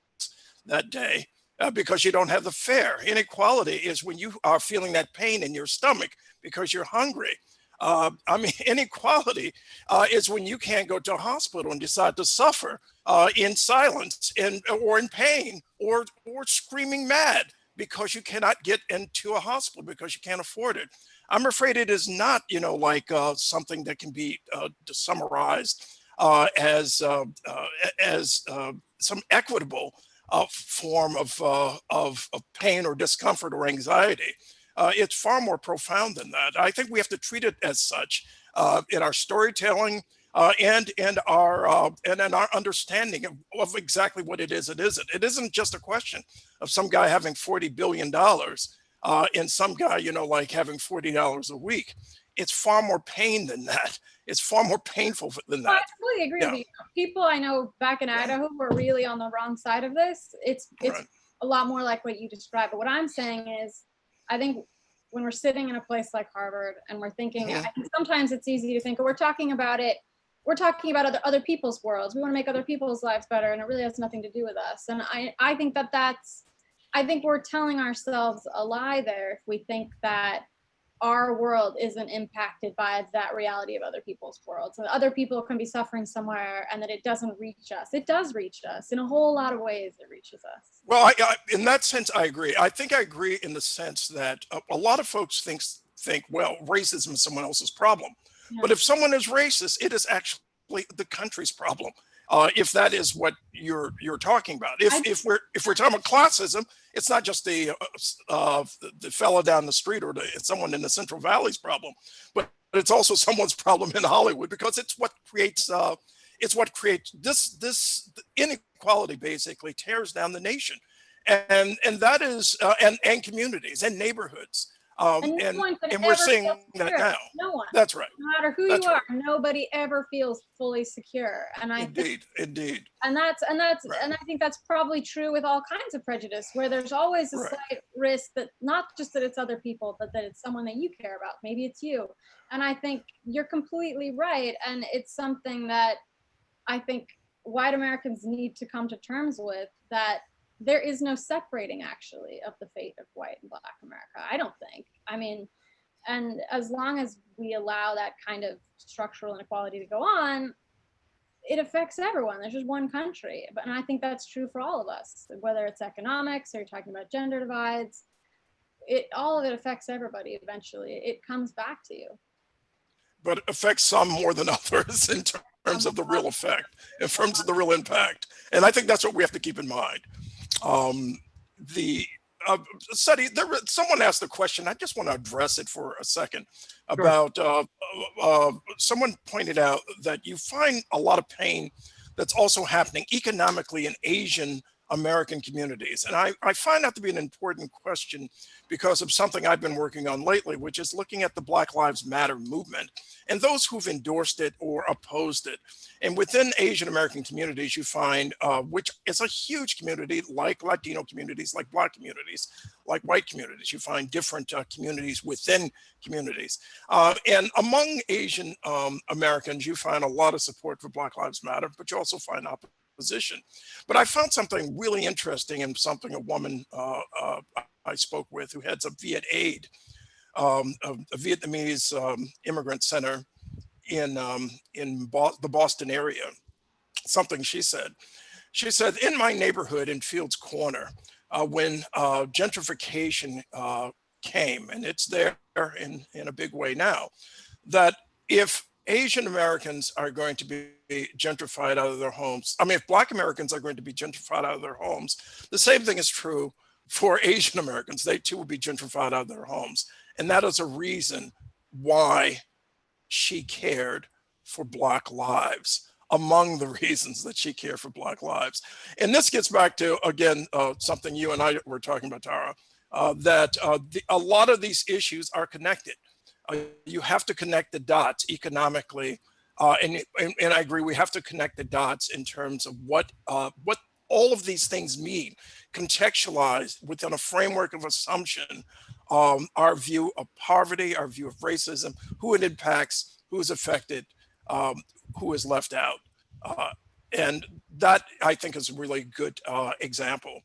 that day because you don't have the fare. Inequality is when you are feeling that pain in your stomach because you're hungry. Inequality is when you can't go to a hospital and decide to suffer in silence or in pain or screaming mad because you cannot get into a hospital because you can't afford it. I'm afraid it is not, like something that can be summarized as some equitable form of pain or discomfort or anxiety. It's far more profound than that. I think we have to treat it as such in our storytelling and in our understanding of exactly what it is. It isn't just a question of some guy having $40 billion and some guy, like having $40 a week. It's far more pain than that. It's far more painful than that. Well, I completely agree with you. People I know back in Idaho who are really on the wrong side of this. It's right. A lot more like what you described. But what I'm saying is, I think when we're sitting in a place like Harvard and we're thinking, I think sometimes it's easy to think, we're talking about other people's worlds. We want to make other people's lives better, and it really has nothing to do with us. And I think I think we're telling ourselves a lie there if we think that our world isn't impacted by that reality of other people's worlds. And other people can be suffering somewhere and that it doesn't reach us. It does reach us in a whole lot of ways. It reaches us. Well, in that sense, I agree. I think I agree in the sense that a lot of folks think, well, racism is someone else's problem. Yeah. But if someone is racist, it is actually the country's problem. If that is what you're talking about. If we're talking about classism, it's not just the fellow down the street or someone in the Central Valley's problem, but it's also someone's problem in Hollywood, because it's what creates this inequality. Basically tears down the nation, and that is and communities and neighborhoods. And we're seeing that now. No one. That's right. No matter who you are, nobody ever feels fully secure. And indeed. And I think that's probably true with all kinds of prejudice, where there's always a slight risk that not just that it's other people, but that it's someone that you care about. Maybe it's you. And I think you're completely right. And it's something that I think white Americans need to come to terms with, that there is no separating actually of the fate of white and Black America, I don't think. I mean, and as long as we allow that kind of structural inequality to go on, it affects everyone. There's just one country. And I think that's true for all of us, whether it's economics or you're talking about gender divides, all of it affects everybody eventually. It comes back to you. But it affects some more than others in terms of the real effect, in terms of the real impact. And I think that's what we have to keep in mind. Setti, someone asked a question. I just want to address it for a second about someone pointed out that you find a lot of pain that's also happening economically in Asian American communities. And I find that to be an important question because of something I've been working on lately, which is looking at the Black Lives Matter movement and those who've endorsed it or opposed it. And within Asian American communities, you find, which is a huge community, like Latino communities, like Black communities, like white communities, you find different communities within communities. And among Asian Americans, you find a lot of support for Black Lives Matter, but you also find opposition. But I found something really interesting, and something a woman I spoke with who heads up Viet Aid, a Vietnamese immigrant center the Boston area. Something she said. She said, in my neighborhood in Fields Corner, when gentrification came, and it's there in a big way now, that if Asian Americans are going to be gentrified out of their homes, I mean, if Black Americans are going to be gentrified out of their homes, the same thing is true for Asian Americans. They too will be gentrified out of their homes. And that is a reason why she cared for Black lives, among the reasons that she cared for Black lives. And this gets back to, again, something you and I were talking about, Tara, that a lot of these issues are connected. You have to connect the dots economically. And I agree, we have to connect the dots in terms of what all of these things mean, contextualized within a framework of assumption, our view of poverty, our view of racism, who it impacts, who is affected, who is left out. And that, I think, is a really good example,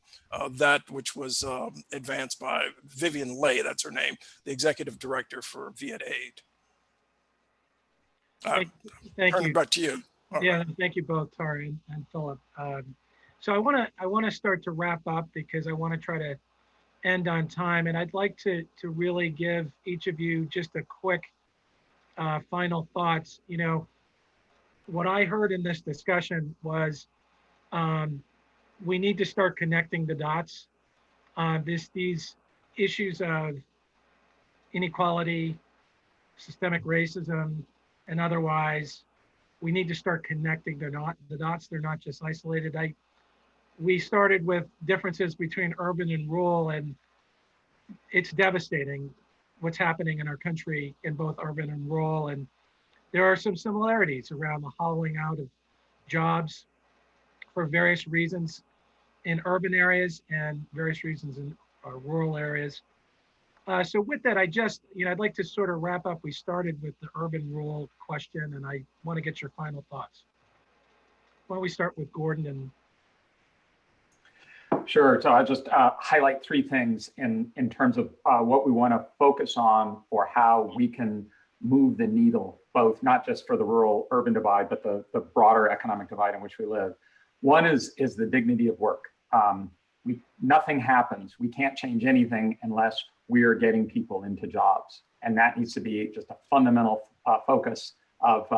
that which was advanced by Vivian Leigh, that's her name, the executive director for Viet Aid. Thank turn you. it back to you. Yeah, thank you both, Tara and Philip. So I want to start to wrap up because I want to try to end on time, and I'd like to really give each of you just a quick final thoughts. You know, what I heard in this discussion was we need to start connecting the dots. These issues of inequality, systemic racism, and otherwise, we need to start connecting the dots. They're not just isolated. We started with differences between urban and rural, and it's devastating what's happening in our country in both urban and rural. And there are some similarities around the hollowing out of jobs for various reasons in urban areas and various reasons in rural areas. So with that, I'd like to sort of wrap up. We started with the urban rural question, and I want to get your final thoughts. Why don't we start with Gordon and Sure. So I'll just highlight three things in terms of what we want to focus on for how we can move the needle, both not just for the rural-urban divide, but the broader economic divide in which we live. One is the dignity of work. Nothing happens. We can't change anything unless we are getting people into jobs. And that needs to be just a fundamental focus of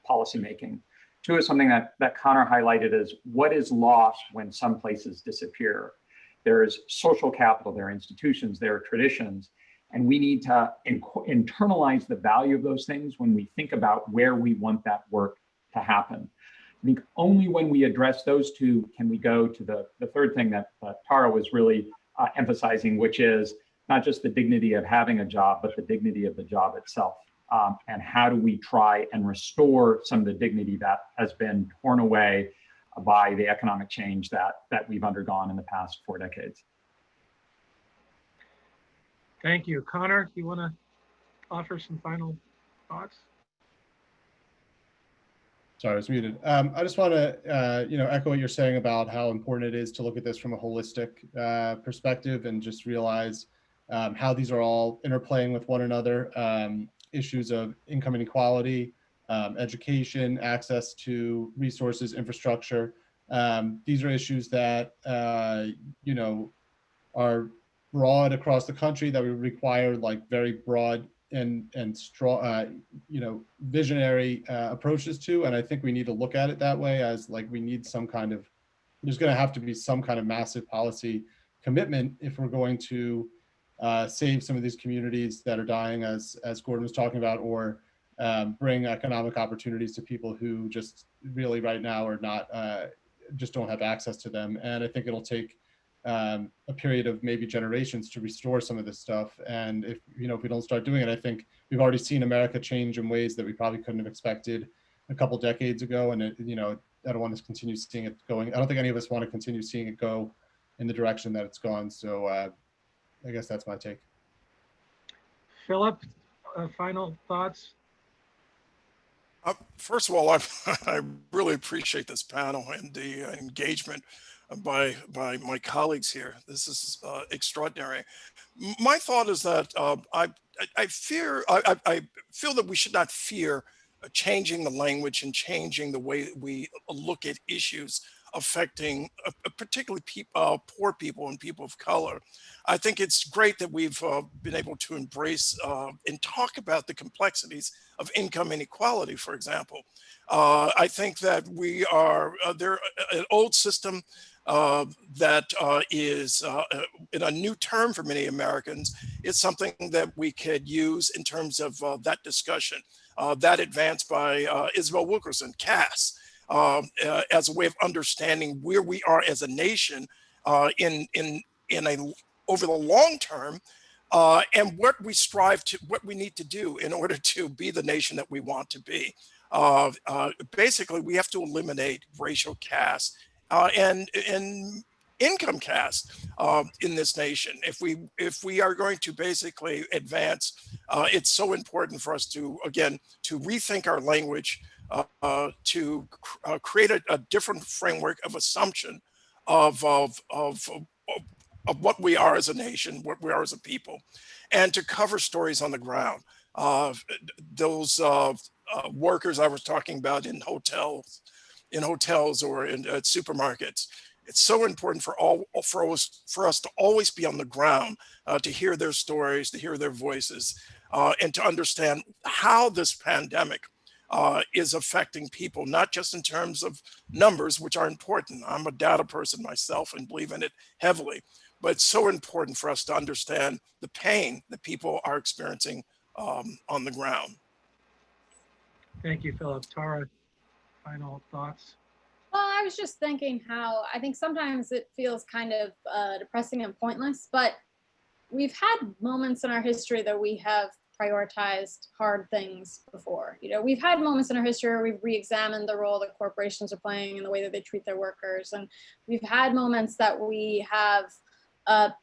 policymaking. Two is something that Connor highlighted is what is lost when some places disappear. There is social capital, there are institutions, there are traditions, and we need to internalize the value of those things when we think about where we want that work to happen. I think only when we address those two can we go to the third thing that Tara was really emphasizing, which is not just the dignity of having a job, but the dignity of the job itself. And how do we try and restore some of the dignity that has been torn away by the economic change that we've undergone in the past 4 decades. Thank you. Connor, do you want to offer some final thoughts? Sorry, I was muted. I just want to, echo what you're saying about how important it is to look at this from a holistic perspective and just realize how these are all interplaying with one another. Issues of income inequality, education, access to resources, infrastructure. These are issues that, are broad across the country that we require like very broad and strong, visionary approaches to. And I think we need to look at it that way as like we need some kind of, there's going to have to be some kind of massive policy commitment if we're going to save some of these communities that are dying, as Gordon was talking about, or bring economic opportunities to people who just really right now are not, just don't have access to them. And I think it'll take a period of maybe generations to restore some of this stuff. And if we don't start doing it, I think we've already seen America change in ways that we probably couldn't have expected a couple decades ago. And I don't want to continue seeing it going. I don't think any of us want to continue seeing it go in the direction that it's gone. So I guess that's my take. Philip, final thoughts? First of all, I really appreciate this panel and the engagement by my colleagues here. This is extraordinary. My thought is that I feel that we should not fear changing the language and changing the way we look at issues affecting particularly poor people and people of color. I think it's great that we've been able to embrace and talk about the complexities of income inequality, for example. I think that we are, there an old system that is in a new term for many Americans. It's something that we could use in terms of that discussion, that advanced by Isabel Wilkerson, caste, as a way of understanding where we are as a nation in a over the long term, and what we strive to, what we need to do in order to be the nation that we want to be. Basically, we have to eliminate racial caste and income caste in this nation. If we are going to basically advance, it's so important for us to, again, to rethink our language, to create a different framework of assumption of what we are as a nation, what we are as a people, and to cover stories on the ground. Those workers I was talking about in hotels or in supermarkets. It's so important for us to always be on the ground, to hear their stories, to hear their voices, and to understand how this pandemic is affecting people, not just in terms of numbers, which are important. I'm a data person myself and believe in it heavily, but it's so important for us to understand the pain that people are experiencing on the ground. Thank you, Philip. Tara, final thoughts? Well, I was just thinking how I think sometimes it feels kind of depressing and pointless, but we've had moments in our history that we have prioritized hard things before. You know, we've had moments in our history where we've re-examined the role that corporations are playing and the way that they treat their workers. And we've had moments that we have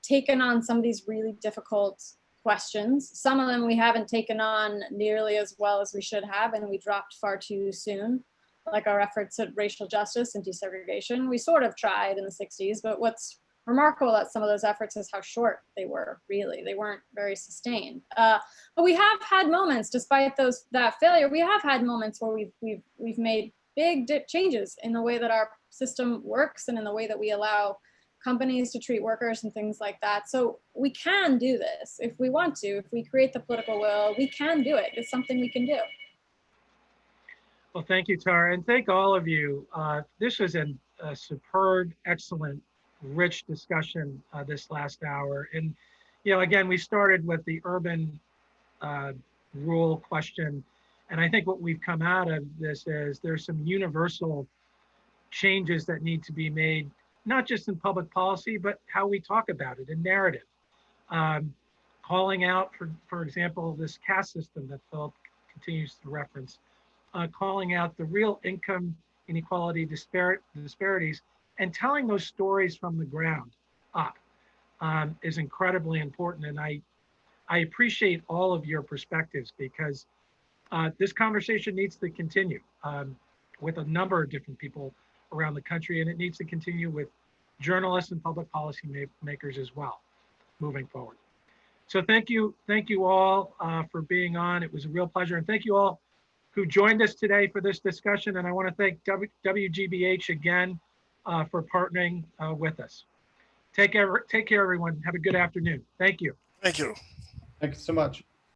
taken on some of these really difficult questions. Some of them we haven't taken on nearly as well as we should have, and we dropped far too soon. Like our efforts at racial justice and desegregation. We sort of tried in the 60s, but what's remarkable about some of those efforts is how short they were, really. They weren't very sustained. But we have had moments, despite that failure, we have had moments where we've made big changes in the way that our system works and in the way that we allow companies to treat workers and things like that. So we can do this if we want to. If we create the political will, we can do it. It's something we can do. Well, thank you, Tara, and thank all of you. This was a superb, excellent, rich discussion this last hour. And, you know, again, we started with the urban rural question. And I think what we've come out of this is there's some universal changes that need to be made, not just in public policy, but how we talk about it in narrative. Calling out, for example, this caste system that Philip continues to reference. Calling out the real income inequality disparities and telling those stories from the ground up is incredibly important. And I appreciate all of your perspectives because this conversation needs to continue with a number of different people around the country, and it needs to continue with journalists and public policy makers as well moving forward. So thank you all for being on. It was a real pleasure, and thank you all who joined us today for this discussion. And I want to thank WGBH again for partnering with us. Take care, everyone. Have a good afternoon. Thank you. Thank you. Thank you so much.